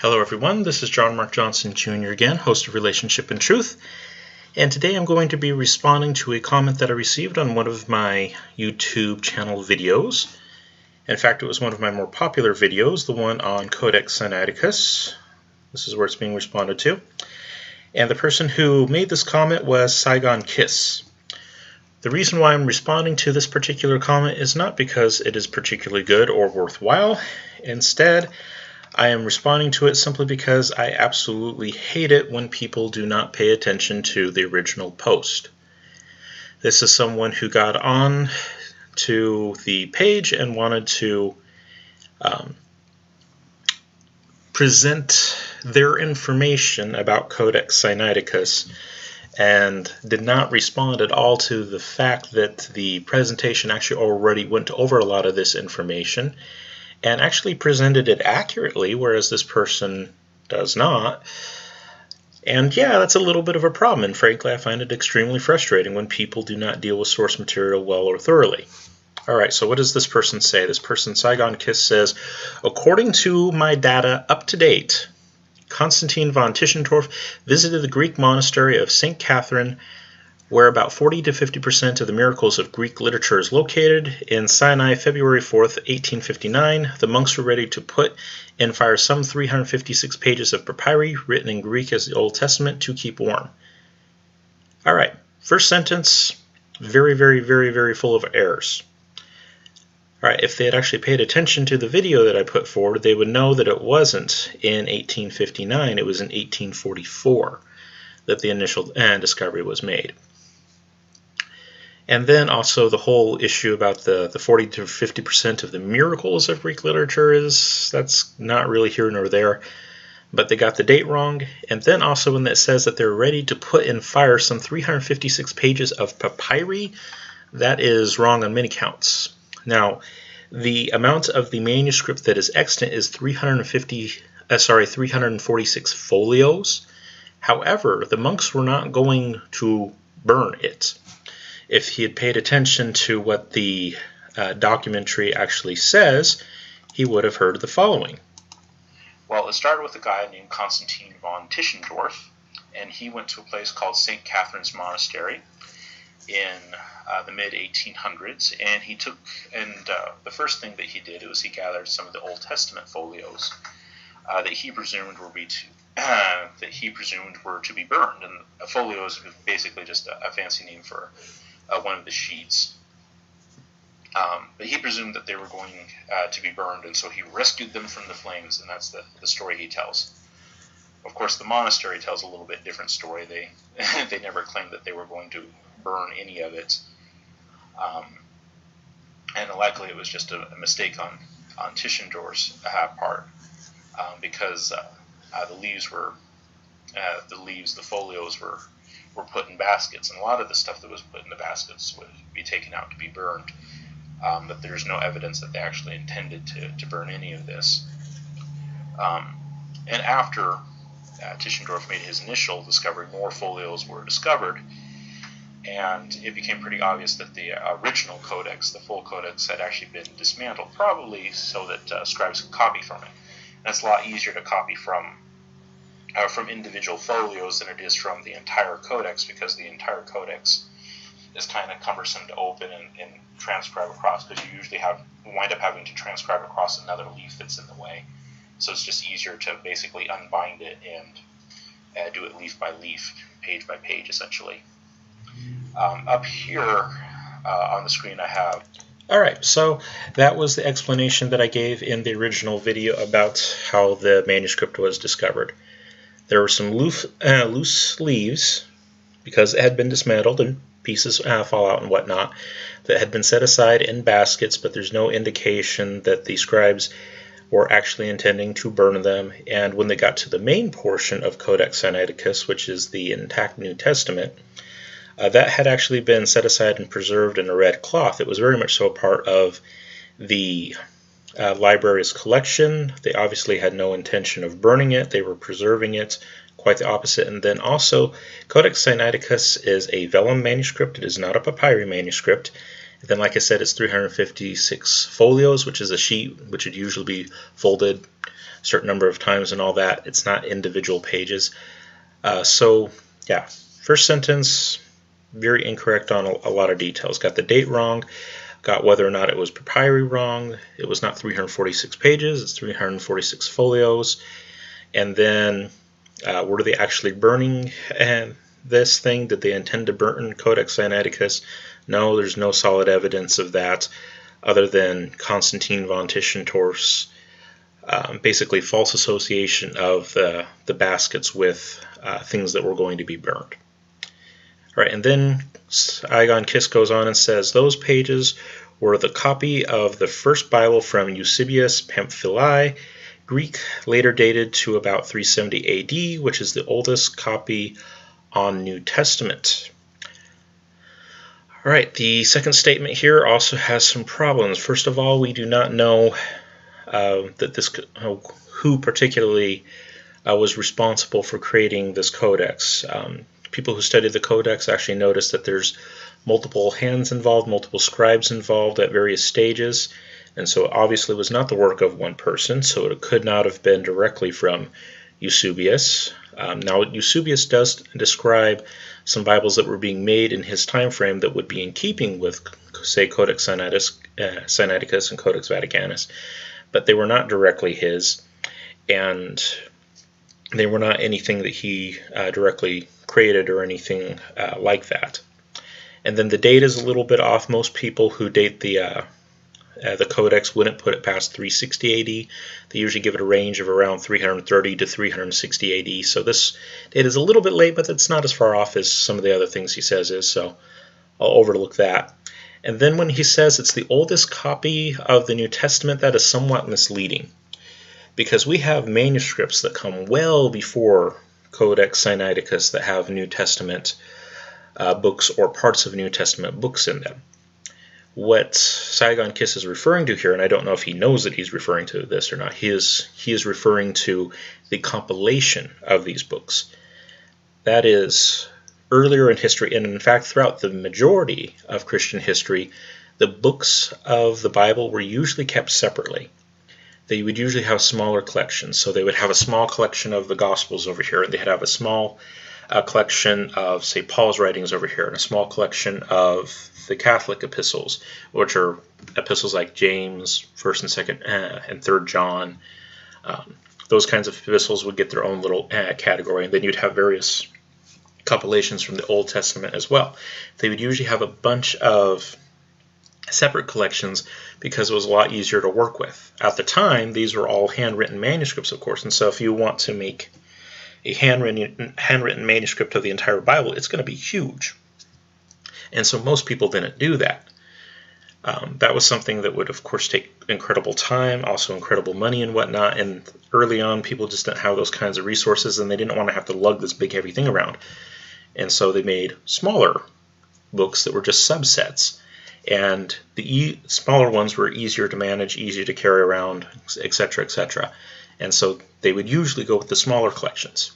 Hello everyone, this is John Mark Johnson Jr. again, host of Relationship and Truth, and today I'm going to be responding to a comment that I received on one of my YouTube channel videos. In fact, it was one of my more popular videos, the one on Codex Sinaiticus. This is where it's being responded to. And the person who made this comment was Saigon Kiss. The reason why I'm responding to this particular comment is not because it is particularly good or worthwhile. Instead, I am responding to it simply because I absolutely hate it when people do not pay attention to the original post. This is someone who got on to the page and wanted to present their information about Codex Sinaiticus and did not respond at all to the fact that the presentation actually already went over a lot of this information and actually presented it accurately, whereas this person does not. And yeah, that's a little bit of a problem, and frankly I find it extremely frustrating when people do not deal with source material well or thoroughly. Alright, so what does this person say? This person, Saigon Kiss, says, according to my data up to date, Constantine von Tischendorf visited the Greek monastery of St. Catherine, where about 40 to 50% of the miracles of Greek literature is located. In Sinai, February 4th, 1859, the monks were ready to put in fire some 356 pages of papyri written in Greek as the Old Testament to keep warm. Alright, first sentence, very full of errors. Alright, if they had actually paid attention to the video that I put forward, they would know that it wasn't in 1859, it was in 1844 that the initial discovery was made. And then also the whole issue about the 40 to 50% of the miracles of Greek literature that's not really here nor there, but they got the date wrong. And then also when it says that they're ready to put in fire some 356 pages of papyri, that is wrong on many counts. Now, the amount of the manuscript that is extant is 346 folios. However, the monks were not going to burn it. If he had paid attention to what the documentary actually says, he would have heard the following. Well, it started with a guy named Constantine von Tischendorf, and he went to a place called St. Catherine's Monastery in the mid-1800s, and the first thing that he did was he gathered some of the Old Testament folios that he presumed were to be burned, and a folio is basically just a fancy name for one of the sheets. But he presumed that they were going to be burned, and so he rescued them from the flames, and that's the story he tells. Of course, the monastery tells a little bit different story. They never claimed that they were going to burn any of it, and likely it was just a mistake on Tischendorf's part, because the folios were put in baskets, and a lot of the stuff that was put in the baskets would be taken out to be burned. But there's no evidence that they actually intended to burn any of this. And after Tischendorf made his initial discovery, more folios were discovered, and it became pretty obvious that the original codex, the full codex, had actually been dismantled, probably so that scribes could copy from it. And it's a lot easier to copy from individual folios than it is from the entire codex, because the entire codex is kind of cumbersome to open and transcribe across, because you usually wind up having to transcribe across another leaf that's in the way. So it's just easier to basically unbind it and do it leaf by leaf, page by page, essentially. Up here on the screen I have... Alright, so that was the explanation that I gave in the original video about how the manuscript was discovered. There were some loose leaves, because it had been dismantled and pieces fall out and whatnot, that had been set aside in baskets, but there's no indication that the scribes were actually intending to burn them. And when they got to the main portion of Codex Sinaiticus, which is the intact New Testament, that had actually been set aside and preserved in a red cloth. It was very much so a part of the library's collection. They obviously had no intention of burning it. They were preserving it, quite the opposite. And then also, Codex Sinaiticus is a vellum manuscript. It is not a papyri manuscript. Then, like I said, it's 356 folios, which is a sheet which would usually be folded a certain number of times and all that. It's not individual pages. So, yeah, first sentence, very incorrect on a lot of details. Got the date wrong, got whether or not it was papyri wrong. It was not 346 pages, it's 346 folios. And then, were they actually burning this thing? Did they intend to burn Codex Sinaiticus? No, there's no solid evidence of that other than Constantine von Tischendorf's basically false association of the baskets with things that were going to be burned. All right, and then Saigon Kiss goes on and says those pages were the copy of the first Bible from Eusebius Pamphili, Greek, later dated to about 370 AD, which is the oldest copy on New Testament. All right, the second statement here also has some problems. First of all, we do not know who particularly was responsible for creating this codex. People who studied the codex actually noticed that there's multiple hands involved, multiple scribes involved at various stages, and so it obviously was not the work of one person, so it could not have been directly from Eusebius. Now, Eusebius does describe some Bibles that were being made in his time frame that would be in keeping with, say, Codex Sinaiticus and Codex Vaticanus, but they were not directly his, and they were not anything that he directly created or anything like that. And then the date is a little bit off. Most people who date the Codex wouldn't put it past 360 AD. They usually give it a range of around 330 to 360 AD. So this date is a little bit late, but it's not as far off as some of the other things he says is, so I'll overlook that. And then when he says it's the oldest copy of the New Testament, that is somewhat misleading, because we have manuscripts that come well before Codex Sinaiticus that have New Testament books or parts of New Testament books in them. What Saigon Kiss is referring to here, and I don't know if he knows that he's referring to this or not, he is referring to the compilation of these books. That is earlier in history, and in fact throughout the majority of Christian history, the books of the Bible were usually kept separately. They would usually have smaller collections, so they would have a small collection of the Gospels over here, and they'd have a small collection of, say, Paul's writings over here, and a small collection of the Catholic epistles, which are epistles like James, 1st and 2nd and 3rd John. Those kinds of epistles would get their own little category, and then you'd have various compilations from the Old Testament as well. They would usually have a bunch of separate collections because it was a lot easier to work with. At the time, these were all handwritten manuscripts, of course, and so if you want to make a handwritten manuscript of the entire Bible, it's going to be huge. And so most people didn't do that. That was something that would, of course, take incredible time, also incredible money and whatnot, and early on people just didn't have those kinds of resources, and they didn't want to have to lug this big heavy thing around. And so they made smaller books that were just subsets. And the smaller ones were easier to manage, easier to carry around, etc., etc. And so they would usually go with the smaller collections.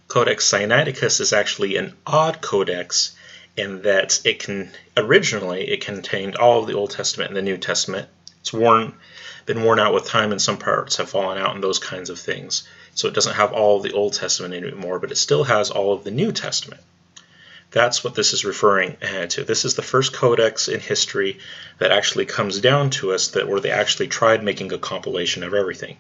Codex Sinaiticus is actually an odd codex in that originally it contained all of the Old Testament and the New Testament. It's been worn out with time, and some parts have fallen out and those kinds of things. So it doesn't have all of the Old Testament anymore, but it still has all of the New Testament. That's what this is referring to. This is the first codex in history that actually comes down to us where they actually tried making a compilation of everything.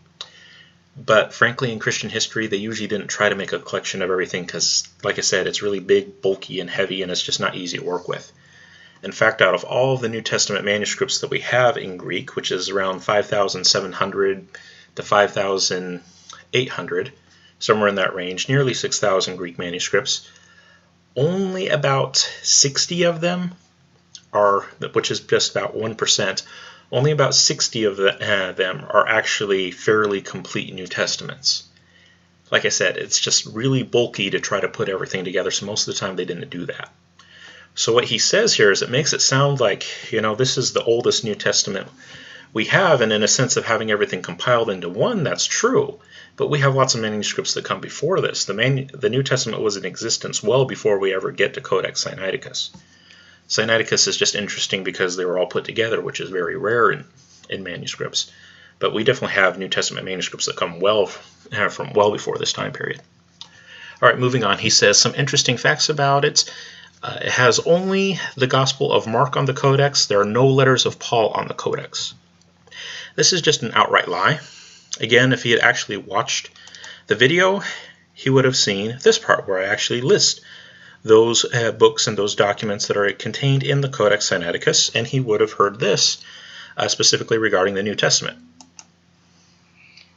But frankly, in Christian history, they usually didn't try to make a collection of everything because, like I said, it's really big, bulky, and heavy, and it's just not easy to work with. In fact, out of all of the New Testament manuscripts that we have in Greek, which is around 5,700 to 5,800, somewhere in that range, nearly 6,000 Greek manuscripts, only about 60 of them are, which is just about 1%, only about 60 of them are actually fairly complete New Testaments. Like I said, it's just really bulky to try to put everything together, so most of the time they didn't do that. So what he says here is it makes it sound like, this is the oldest New Testament we have, and in a sense of having everything compiled into one, that's true. But we have lots of manuscripts that come before this. The New Testament was in existence well before we ever get to Codex Sinaiticus. Sinaiticus is just interesting because they were all put together, which is very rare in manuscripts. But we definitely have New Testament manuscripts that come from well before this time period. All right, moving on. He says some interesting facts about it. It has only the Gospel of Mark on the Codex. There are no letters of Paul on the Codex. This is just an outright lie. Again, if he had actually watched the video, he would have seen this part where I actually list those books and those documents that are contained in the Codex Sinaiticus, and he would have heard this specifically regarding the New Testament.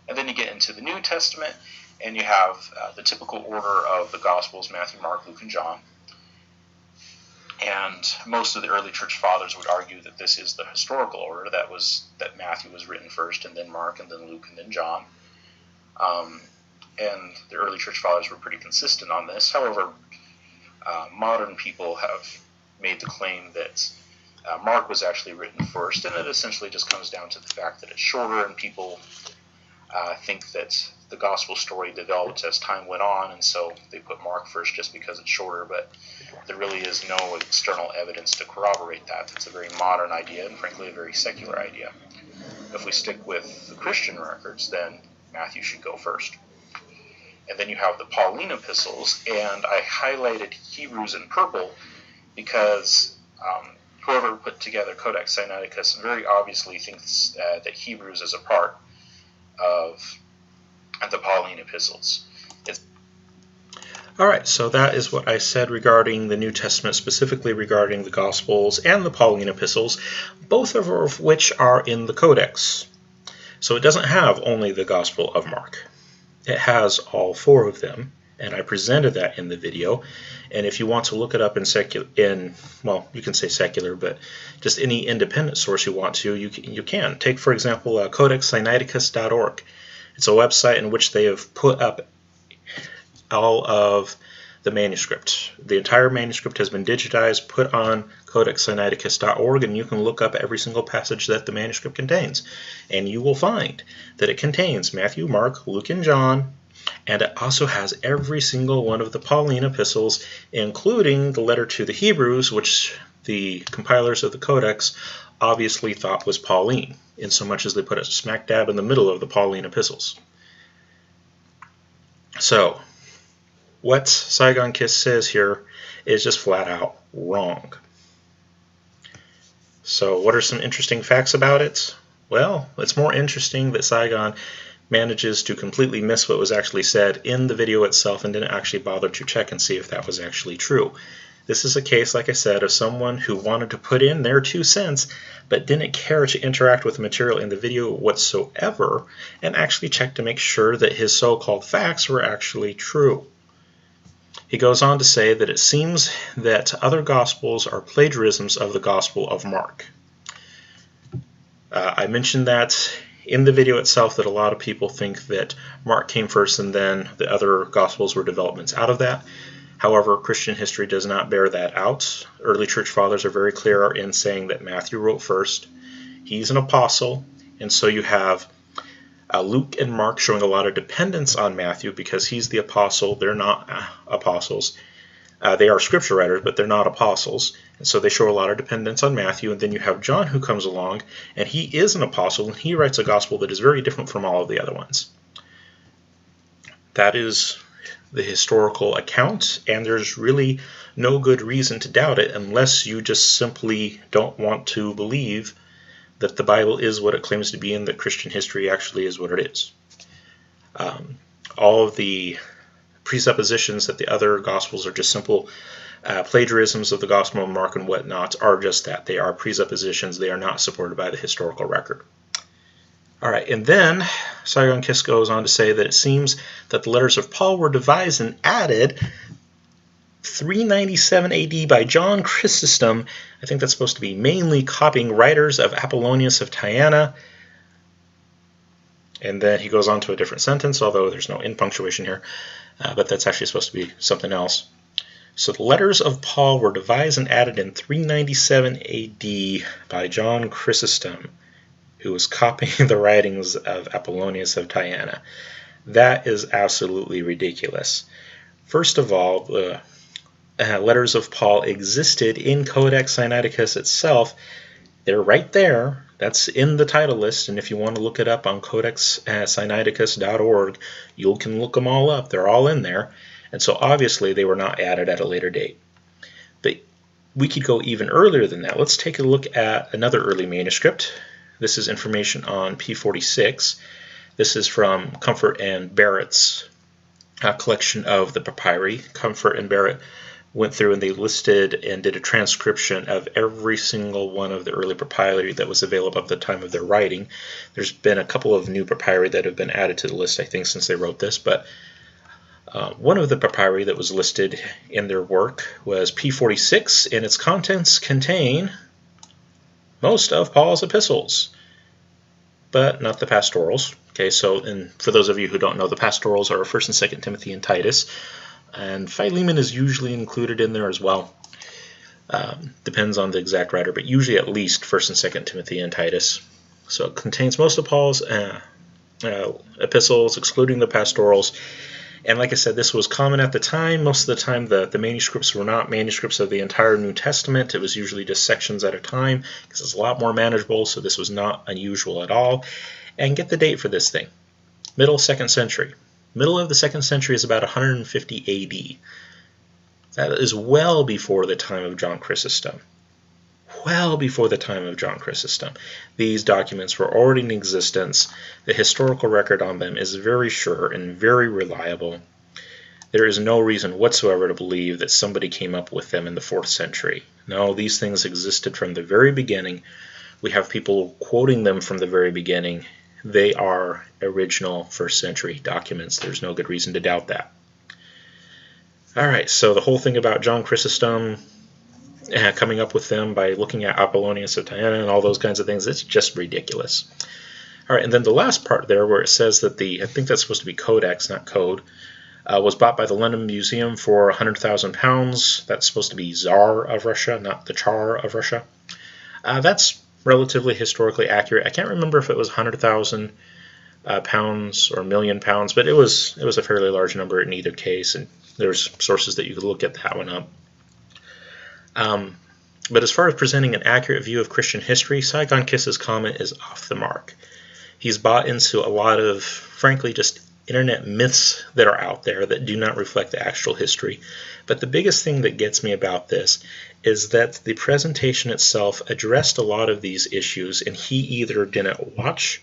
And then you get into the New Testament, and you have the typical order of the Gospels, Matthew, Mark, Luke, and John. And most of the early church fathers would argue that this is the historical order, that Matthew was written first, and then Mark, and then Luke, and then John. And the early church fathers were pretty consistent on this. However, modern people have made the claim that Mark was actually written first, and it essentially just comes down to the fact that it's shorter, and people think that the gospel story developed as time went on, and so they put Mark first just because it's shorter, but there really is no external evidence to corroborate that. It's a very modern idea, and frankly a very secular idea. If we stick with the Christian records, then Matthew should go first. And then you have the Pauline epistles, and I highlighted Hebrews in purple because whoever put together Codex Sinaiticus very obviously thinks that Hebrews is a part of the Pauline epistles. All right, so that is what I said regarding the New Testament, specifically regarding the Gospels and the Pauline epistles, both of which are in the Codex. So it doesn't have only the Gospel of Mark. It has all four of them, and I presented that in the video. And if you want to look it up well, you can say secular, but just any independent source you want to, you can. Take, for example, CodexSinaiticus.org. It's a website in which they have put up all of the manuscript. The entire manuscript has been digitized, put on CodexSinaiticus.org, and you can look up every single passage that the manuscript contains. And you will find that it contains Matthew, Mark, Luke, and John, and it also has every single one of the Pauline epistles, including the letter to the Hebrews, which the compilers of the Codex obviously thought was Pauline, in so much as they put it smack dab in the middle of the Pauline epistles. So, what Saigon Kiss says here is just flat out wrong. So what are some interesting facts about it? Well, it's more interesting that Saigon manages to completely miss what was actually said in the video itself and didn't actually bother to check and see if that was actually true. This is a case, like I said, of someone who wanted to put in their 2 cents but didn't care to interact with the material in the video whatsoever and actually check to make sure that his so-called facts were actually true. He goes on to say that it seems that other Gospels are plagiarisms of the Gospel of Mark. I mentioned that in the video itself that a lot of people think that Mark came first and then the other Gospels were developments out of that. However, Christian history does not bear that out. Early church fathers are very clear in saying that Matthew wrote first. He's an apostle, and so you have Luke and Mark showing a lot of dependence on Matthew because he's the apostle. They're not apostles. They are scripture writers, but they're not apostles. And so they show a lot of dependence on Matthew. And then you have John who comes along, and he is an apostle, and he writes a gospel that is very different from all of the other ones. That is the historical account, and there's really no good reason to doubt it unless you just simply don't want to believe that the Bible is what it claims to be and that Christian history actually is what it is. All of the presuppositions that the other Gospels are just simple plagiarisms of the Gospel of Mark and whatnot are just that. They are presuppositions. They are not supported by the historical record. All right, and then Saigon Kiss goes on to say that it seems that the letters of Paul were devised and added 397 AD by John Chrysostom. I think that's supposed to be mainly copying writers of Apollonius of Tyana. And then he goes on to a different sentence, although there's no in punctuation here, but that's actually supposed to be something else. So the letters of Paul were devised and added in 397 AD by John Chrysostom, who was copying the writings of Apollonius of Tyana. That is absolutely ridiculous. First of all, letters of Paul existed in Codex Sinaiticus itself, they're right there. That's in the title list, and if you want to look it up on codexsinaiticus.org, you can look them all up. They're all in there, and so obviously they were not added at a later date. But we could go even earlier than that. Let's take a look at another early manuscript. This is information on P46. This is from Comfort and Barrett's collection of the papyri. Comfort and Barrett went through and they listed and did a transcription of every single one of the early papyri that was available at the time of their writing. There's been a couple of new papyri that have been added to the list, I think, since they wrote this, but one of the papyri that was listed in their work was P46, and its contents contain most of Paul's epistles, but not the pastorals. Okay, so, and for those of you who don't know, the pastorals are 1st and 2nd Timothy and Titus. And Philemon is usually included in there as well. Depends on the exact writer, but usually at least 1st and 2nd Timothy and Titus. So it contains most of Paul's epistles, excluding the pastorals. And like I said, this was common at the time. Most of the time, the manuscripts were not manuscripts of the entire New Testament. It was usually just sections at a time, because it's a lot more manageable, so this was not unusual at all. And get the date for this thing. Middle 2nd century. Middle of the 2nd century is about 150 AD. That is well before the time of John Chrysostom. Well before the time of John Chrysostom. These documents were already in existence. The historical record on them is very sure and very reliable. There is no reason whatsoever to believe that somebody came up with them in the 4th century. No, these things existed from the very beginning. We have people quoting them from the very beginning. They are original 1st century documents. There's no good reason to doubt that. Alright, so the whole thing about John Chrysostom coming up with them by looking at Apollonius of Tyana and all those kinds of things, it's just ridiculous. Alright, and then the last part there where it says that I think that's supposed to be Codex, not Code, was bought by the London Museum for £100,000. That's supposed to be Tsar of Russia, not the Tsar of Russia. That's relatively historically accurate. I can't remember if it was 100,000 pounds or £1,000,000, but it was a fairly large number in either case, and there's sources that you could look at that one up. But as far as presenting an accurate view of Christian history, Saigon Kiss's comment is off the mark. He's bought into a lot of, frankly, just internet myths that are out there that do not reflect the actual history. But the biggest thing that gets me about this is that the presentation itself addressed a lot of these issues, and he either didn't watch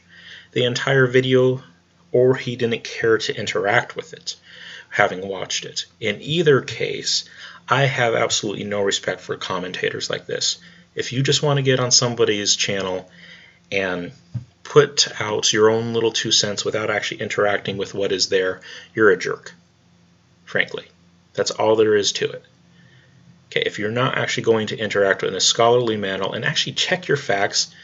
the entire video or he didn't care to interact with it, having watched it. In either case, I have absolutely no respect for commentators like this. If you just want to get on somebody's channel and put out your own little 2 cents without actually interacting with what is there, you're a jerk, frankly. That's all there is to it. Okay, if you're not actually going to interact in a scholarly manner and actually check your facts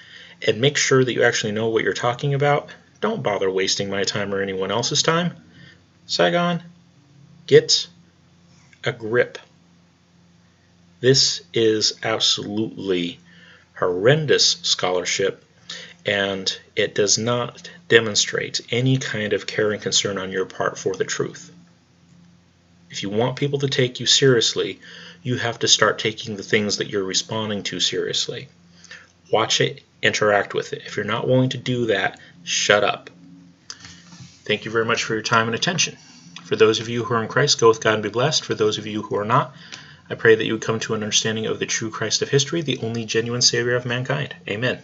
and make sure that you actually know what you're talking about, don't bother wasting my time or anyone else's time. Saigon, get a grip. This is absolutely horrendous scholarship, and it does not demonstrate any kind of care and concern on your part for the truth. If you want people to take you seriously, you have to start taking the things that you're responding to seriously. Watch it, interact with it. If you're not willing to do that, shut up. Thank you very much for your time and attention. For those of you who are in Christ, go with God and be blessed. For those of you who are not, I pray that you would come to an understanding of the true Christ of history, the only genuine Savior of mankind. Amen.